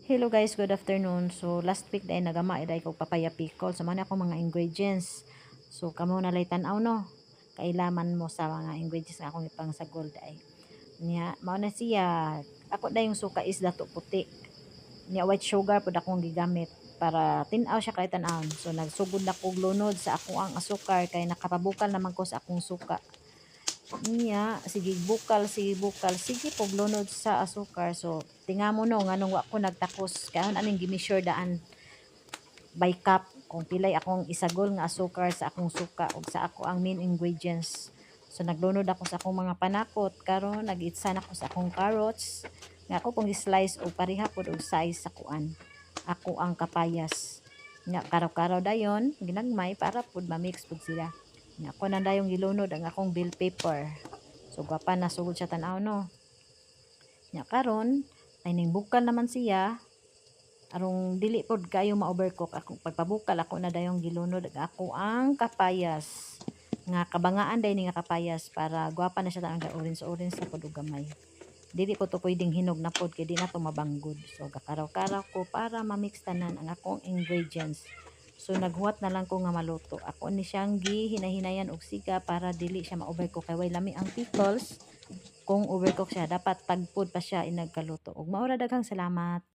Hello guys, good afternoon. So last week dahil nagama iday ko papaya pickle. So man ako mga ingredients. So kamo na lay tan-aw no. Kailaman mo sa mga ingredients nga akong ipang sagol dai. Nya mao na siya. Ako da yung suka is dato puti. Nya white sugar pud akong gigamit para tin-aw siya kay tan-awon. So nagsugod na kog lunod sa ako ang asukar kay nakapabukal naman ko sa akong suka. Niya, sige bukal, sige poglunod sa asukar. So, tingamo no, nga nung wako nagtakos, karon aning gimeasure daan by cup, kung pilay akong isagol nga asukar sa akong suka, o sa ako ang main ingredients. So, naglunod ako sa akong mga panakot, karon nag-itsa na ko sa akong carrots, nga ako kung slice o pareha po og size sa kuan. Ako ang kapayas. Nga, karaw-karaw dayon, ginagmay para po ma-mix po sila. Nga ako na dayong gilunod ang akong bill paper. So gwapa na sugod siya tan-aw no. Nya karon ay ning bukal naman siya arong dili pod kayo ma-overcook. Ako pagpabukal ako na dayong gilunod ako ang kapayas. Nga kabangaan day ni nga kapayas para gwapa na siya tan orange orange sa pod og gamay. Dili ko to pwedeng hinog na pod kay di na to mabanggod. So gakaraw-karaw ko para ma-mix tanan ang akong ingredients. So naghuwat na lang ko nga maluto. Ako ni siyang hinayan og siga para dili siya ma-overcook kay way lami ang pickles. Kung overcook siya dapat tagpod pa siya inagkaluto. Ug maura daghang salamat.